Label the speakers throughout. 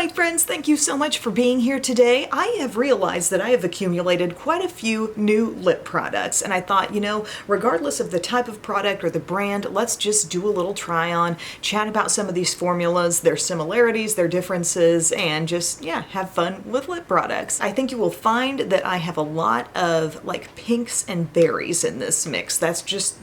Speaker 1: my friends, thank you so much for being here today. I have realized that I have accumulated quite a few new lip products, and I thought, regardless of the type of product or the brand, let's just do a little try on, chat about some of these formulas, their similarities, their differences, and just, have fun with lip products. I think you will find that I have a lot of like pinks and berries in this mix. That's just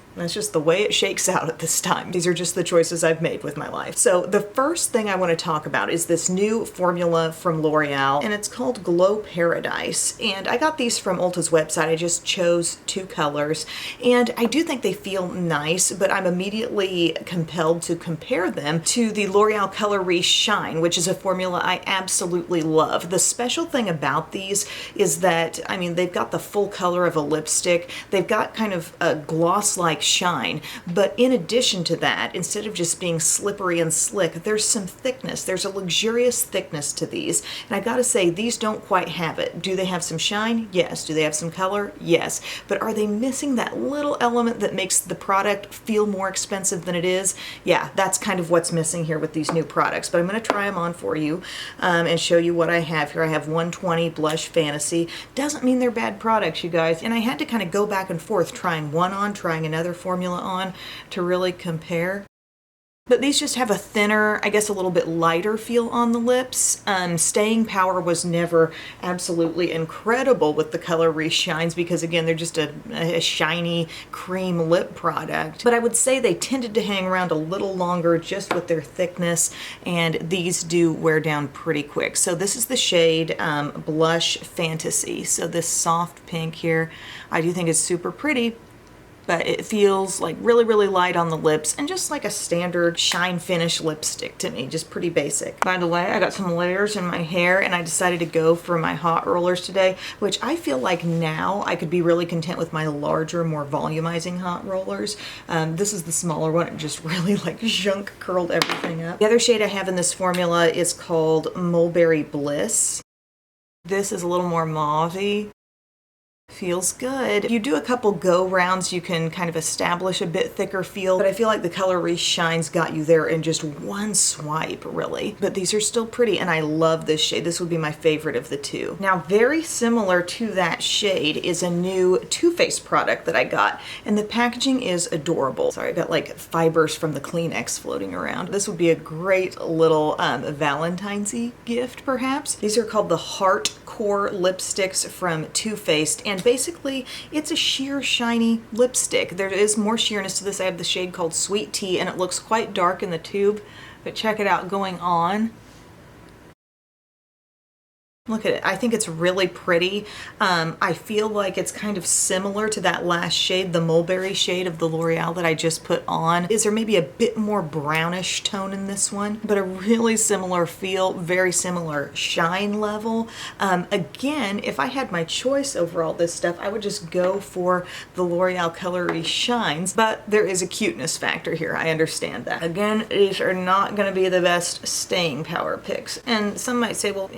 Speaker 1: the way it shakes out at this time. These are just the choices I've made with my life. So the first thing I want to talk about is this new formula from L'Oreal, and it's called Glow Paradise. And I got these from Ulta's website. I just chose 2 colors, and I do think they feel nice, but I'm immediately compelled to compare them to the L'Oreal Color Re-Shine, which is a formula I absolutely love. The special thing about these is that, they've got the full color of a lipstick. They've got kind of a gloss-like shine, but in addition to that, instead of just being slippery and slick, there's some thickness. There's a luxurious thickness to these, and I gotta say, these don't quite have it. Do they have some shine? Yes. Do they have some color? Yes. But are they missing that little element that makes the product feel more expensive than it is? Yeah, that's kind of what's missing here with these new products, but I'm gonna try them on for you and show you what I have here. I have 120 Blush Fantasy. Doesn't mean they're bad products, you guys, and I had to kind of go back and forth, trying one on, trying another formula on to really compare. But these just have a thinner, I guess a little bit lighter feel on the lips. Staying power was never absolutely incredible with the Color Re-Shines because, again, they're just a shiny cream lip product. But I would say they tended to hang around a little longer just with their thickness, and these do wear down pretty quick. So this is the shade Blush Fantasy. So this soft pink here, I do think is super pretty, but it feels like really, really light on the lips and just like a standard shine finish lipstick to me, just pretty basic. By the way, I got some layers in my hair and I decided to go for my hot rollers today, which I feel like now I could be really content with my larger, more volumizing hot rollers. This is the smaller one. It just really like junk curled everything up. The other shade I have in this formula is called Mulberry Bliss. This is a little more mauve-y. Feels good. If you do a couple go rounds, you can kind of establish a bit thicker feel, but I feel like the Color Re-Shine's got you there in just one swipe, really. But these are still pretty, and I love this shade. This would be my favorite of the 2. Now, very similar to that shade is a new Too Faced product that I got, and the packaging is adorable. Sorry, I got like fibers from the Kleenex floating around. This would be a great little Valentine's-y gift, perhaps. These are called the Heart Core lipsticks from Too Faced, and basically it's a sheer shiny lipstick. There is more sheerness to this. I have the shade called Sweet Tea, and it looks quite dark in the tube, but check it out going on. Look at it. I think it's really pretty. I feel like it's kind of similar to that last shade, the Mulberry shade of the L'Oreal that I just put on. Is there maybe a bit more brownish tone in this one? But a really similar feel, very similar shine level. Again, if I had my choice over all this stuff, I would just go for the L'Oreal Color Re-Shines, but there is a cuteness factor here. I understand that. Again, these are not going to be the best staying power picks. And some might say, well,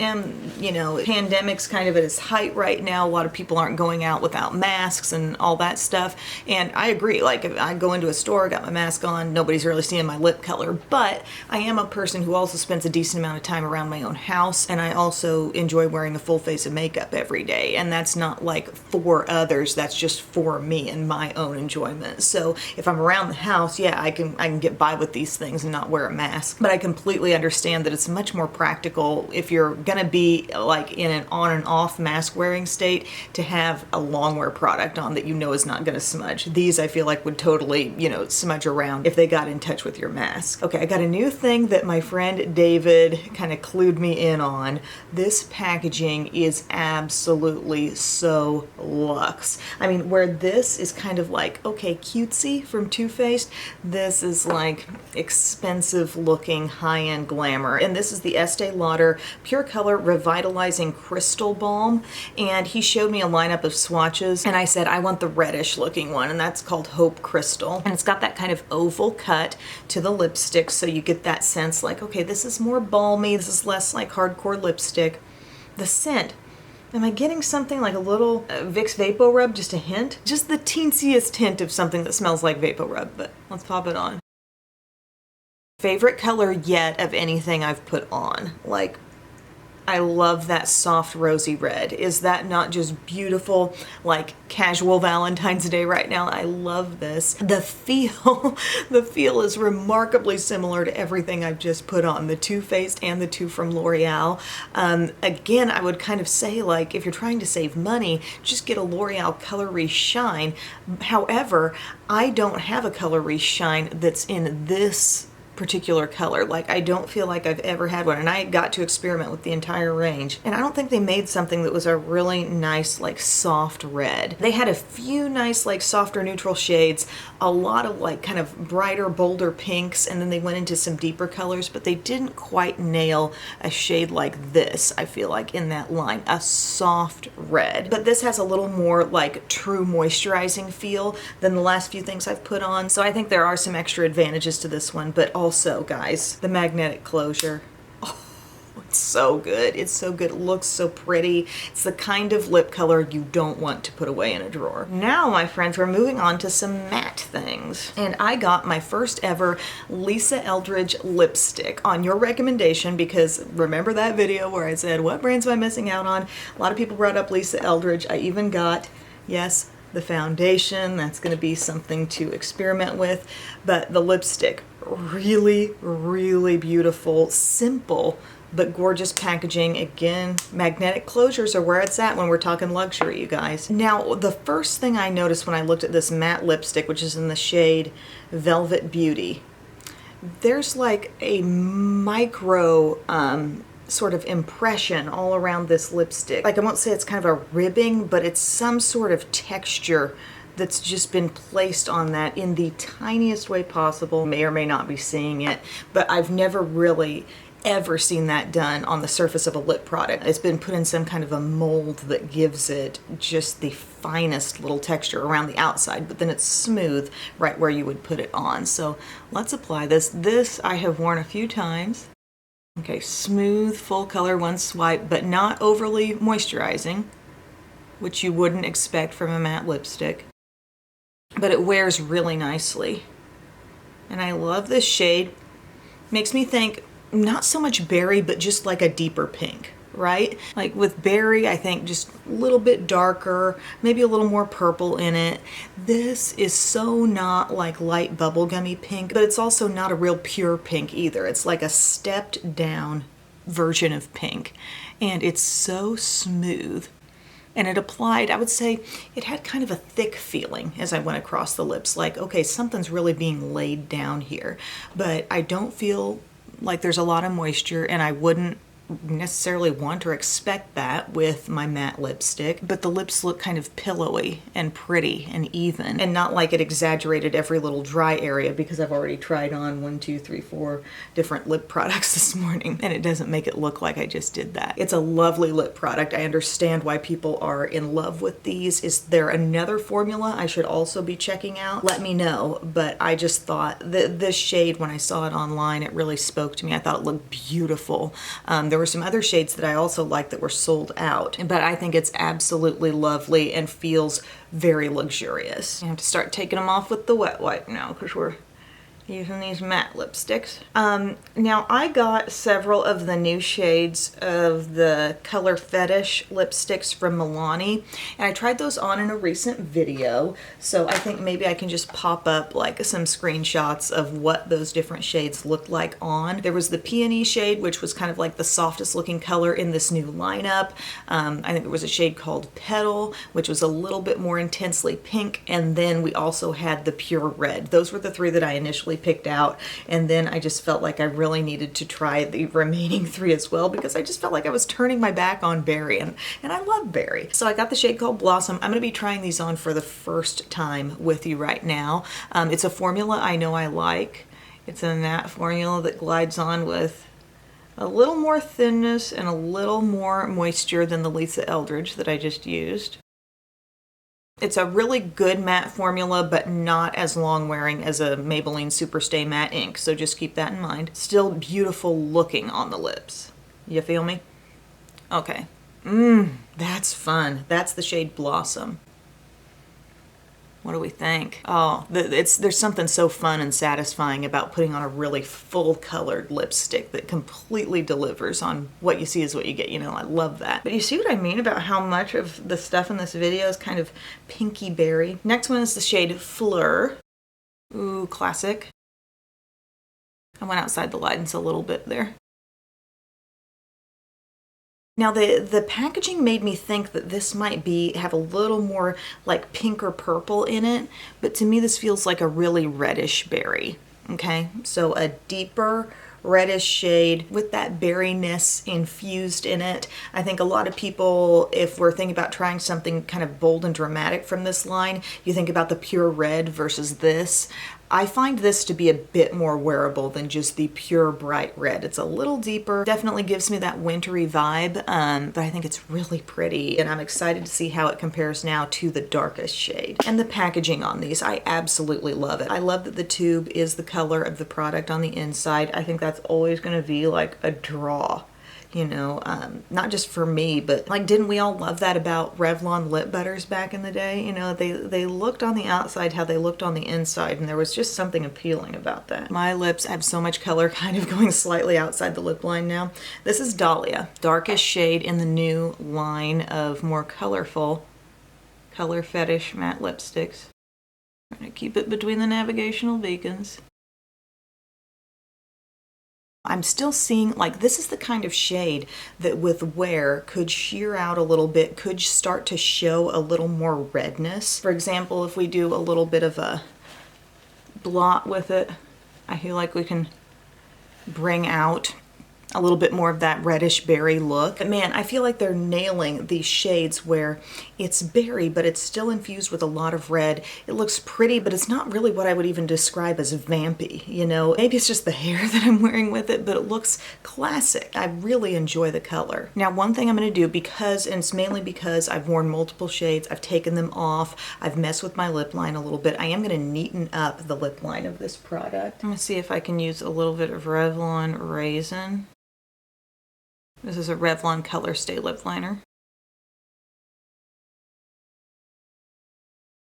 Speaker 1: pandemic's kind of at its height right now. A lot of people aren't going out without masks and all that stuff. And I agree. Like, if I go into a store, got my mask on, nobody's really seeing my lip color. But I am a person who also spends a decent amount of time around my own house. And I also enjoy wearing a full face of makeup every day. And that's not like for others. That's just for me and my own enjoyment. So if I'm around the house, yeah, I can get by with these things and not wear a mask. But I completely understand that it's much more practical if you're gonna be like in an on and off mask wearing state to have a long wear product on that you know is not going to smudge. These I feel like would totally, smudge around if they got in touch with your mask. Okay, I got a new thing that my friend David kind of clued me in on. This packaging is absolutely so luxe. Where this is kind of like, okay, cutesy from Too Faced, this is like expensive looking high-end glamour. And this is the Estee Lauder Pure Color Revitalizing Crystal Balm, and he showed me a lineup of swatches, and I said I want the reddish looking one, and that's called Hope Crystal, and it's got that kind of oval cut to the lipstick, so you get that sense like, okay, this is more balmy, this is less like hardcore lipstick. The scent, am I getting something like a little Vicks Vapo Rub, just a hint? Just the teensiest hint of something that smells like Vapo Rub, but let's pop it on. Favorite color yet of anything I've put on. Like, I love that soft rosy red. Is that not just beautiful, like casual Valentine's Day right now? I love this. The feel, the feel is remarkably similar to everything I've just put on, the Too Faced and the two from L'Oreal. Again, I would kind of say, like, if you're trying to save money, just get a L'Oreal Color Reshine. However, I don't have a Color Reshine that's in this particular color. Like, I don't feel like I've ever had one, and I got to experiment with the entire range, and I don't think they made something that was a really nice, like, soft red. They had a few nice, like, softer neutral shades, a lot of, like, kind of brighter, bolder pinks, and then they went into some deeper colors, but they didn't quite nail a shade like this, I feel like, in that line, a soft red. But this has a little more, like, true moisturizing feel than the last few things I've put on, so I think there are some extra advantages to this one. But also, guys, the magnetic closure. Oh, it's so good. It's so good. It looks so pretty. It's the kind of lip color you don't want to put away in a drawer. Now, my friends, we're moving on to some matte things. And I got my first ever Lisa Eldridge lipstick on your recommendation, because remember that video where I said, what brands am I missing out on? A lot of people brought up Lisa Eldridge. I even got, yes, the foundation. That's going to be something to experiment with. But the lipstick, really, really beautiful, simple, but gorgeous packaging. Again, magnetic closures are where it's at when we're talking luxury, you guys. Now, the first thing I noticed when I looked at this matte lipstick, which is in the shade Velvet Beauty, there's like a micro sort of impression all around this lipstick. Like, I won't say it's kind of a ribbing, but it's some sort of texture that's just been placed on that in the tiniest way possible. May or may not be seeing it, but I've never really ever seen that done on the surface of a lip product. It's been put in some kind of a mold that gives it just the finest little texture around the outside, but then it's smooth right where you would put it on. So let's apply this. This I have worn a few times. Okay, smooth, full color, one swipe, but not overly moisturizing, which you wouldn't expect from a matte lipstick. But it wears really nicely. And I love this shade. Makes me think not so much berry, but just like a deeper pink, right? Like with berry, I think just a little bit darker, maybe a little more purple in it. This is so not like light bubblegummy pink, but it's also not a real pure pink either. It's like a stepped down version of pink. And it's so smooth. And it applied, I would say, it had kind of a thick feeling as I went across the lips. Like, okay, something's really being laid down here. But I don't feel like there's a lot of moisture, and I wouldn't necessarily want or expect that with my matte lipstick, but the lips look kind of pillowy and pretty and even, and not like it exaggerated every little dry area, because I've already tried on 1, 2, 3, 4 different lip products this morning, and it doesn't make it look like I just did that. It's a lovely lip product. I understand why people are in love with these. Is there another formula I should also be checking out? Let me know, but I just thought that this shade, when I saw it online, it really spoke to me. I thought it looked beautiful. There were some other shades that I also liked that were sold out, but I think it's absolutely lovely and feels very luxurious. I have to start taking them off with the wet wipe now, because we're using these matte lipsticks. Now I got several of the new shades of the Color Fetish lipsticks from Milani, and I tried those on in a recent video, so I think maybe I can just pop up like some screenshots of what those different shades look like on. There was the Peony shade, which was kind of like the softest looking color in this new lineup. I think there was a shade called Petal, which was a little bit more intensely pink, and then we also had the Pure Red. Those were the three that I initially picked out, and then I just felt like I really needed to try the remaining 3 as well, because I just felt like I was turning my back on berry, and I love berry. So I got the shade called Blossom. I'm going to be trying these on for the first time with you right now. It's a formula I know I like. It's a matte formula that glides on with a little more thinness and a little more moisture than the Lisa Eldridge that I just used. It's a really good matte formula, but not as long wearing as a Maybelline Superstay Matte Ink, so just keep that in mind. Still beautiful looking on the lips. You feel me? Okay. That's fun. That's the shade Blossom. What do we think? Oh, there's something so fun and satisfying about putting on a really full colored lipstick that completely delivers on what you see is what you get. You know, I love that. But you see what I mean about how much of the stuff in this video is kind of pinky berry. Next one is the shade Fleur. Ooh, classic. I went outside the lines a little bit there. Now the packaging made me think that this might have a little more like pink or purple in it, but to me this feels like a really reddish berry, okay? So a deeper reddish shade with that berryness infused in it. I think a lot of people, if we're thinking about trying something kind of bold and dramatic from this line, you think about the pure red versus this. I find this to be a bit more wearable than just the pure bright red. It's a little deeper, definitely gives me that wintry vibe, but I think it's really pretty, and I'm excited to see how it compares now to the darkest shade. And the packaging on these, I absolutely love it. I love that the tube is the color of the product on the inside. I think that's always gonna be like a draw. You know, not just for me, but like, didn't we all love that about Revlon lip butters back in the day? You know, they looked on the outside how they looked on the inside, and there was just something appealing about that. My lips have so much color kind of going slightly outside the lip line now. This is Dahlia, darkest shade in the new line of more colorful color fetish matte lipsticks. I'm gonna keep it between the navigational beacons. I'm still seeing, like, this is the kind of shade that with wear could sheer out a little bit, could start to show a little more redness. For example, if we do a little bit of a blot with it, I feel like we can bring out a little bit more of that reddish berry look. But man, I feel like they're nailing these shades where it's berry, but it's still infused with a lot of red. It looks pretty, but it's not really what I would even describe as vampy, you know? Maybe it's just the hair that I'm wearing with it, but it looks classic. I really enjoy the color. Now, one thing I'm gonna do, because, and it's mainly because I've worn multiple shades, I've taken them off, I've messed with my lip line a little bit, I am gonna neaten up the lip line of this product. I'm gonna see if I can use a little bit of Revlon Raisin. This is a Revlon Color Stay Lip Liner.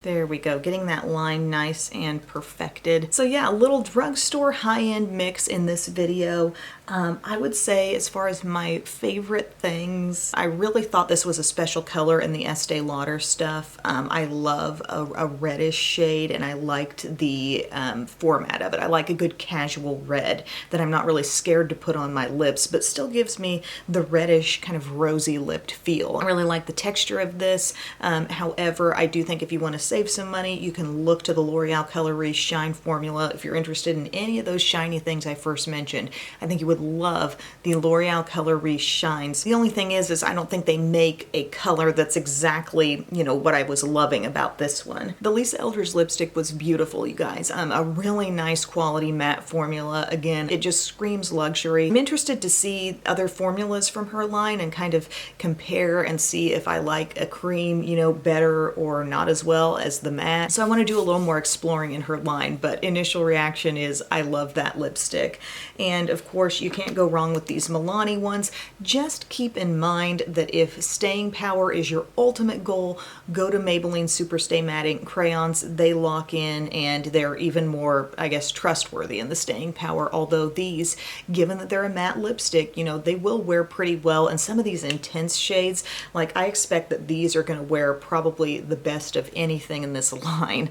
Speaker 1: There we go, getting that line nice and perfected. So yeah, a little drugstore high-end mix in this video. I would say, as far as my favorite things, I really thought this was a special color in the Estee Lauder stuff. I love a reddish shade, and I liked the format of it. I like a good casual red that I'm not really scared to put on my lips, but still gives me the reddish kind of rosy lipped feel. I really like the texture of this. However, I do think if you want to save some money, you can look to the L'Oreal Color Riche Shine formula. If you're interested in any of those shiny things I first mentioned, I think you would love the L'Oreal Color Riche Shines. The only thing is I don't think they make a color that's exactly, you know, what I was loving about this one. The Lisa Eldridge lipstick was beautiful, you guys. A really nice quality matte formula. Again, it just screams luxury. I'm interested to see other formulas from her line and kind of compare and see if I like a cream, you know, better or not as well as the matte. So I want to do a little more exploring in her line, but initial reaction is I love that lipstick. And of course, you can't go wrong with these Milani ones. Just keep in mind that if staying power is your ultimate goal, go to Maybelline Super Stay Matte Ink crayons. They lock in and they're even more, I guess, trustworthy in the staying power. Although these, given that they're a matte lipstick, you know, they will wear pretty well. And some of these intense shades, like I expect that these are going to wear probably the best of anything in this line,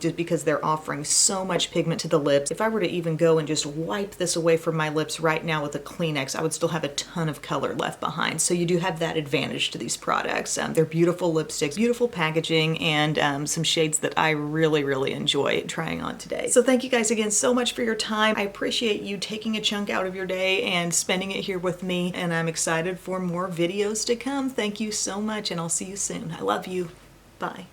Speaker 1: just because they're offering so much pigment to the lips. If I were to even go and just wipe this away from my lips right now with a Kleenex, I would still have a ton of color left behind. So you do have that advantage to these products. They're beautiful lipsticks, beautiful packaging, and some shades that I really, really enjoy trying on today. So thank you guys again so much for your time. I appreciate you taking a chunk out of your day and spending it here with me, and I'm excited for more videos to come. Thank you so much, and I'll see you soon. I love you. Bye.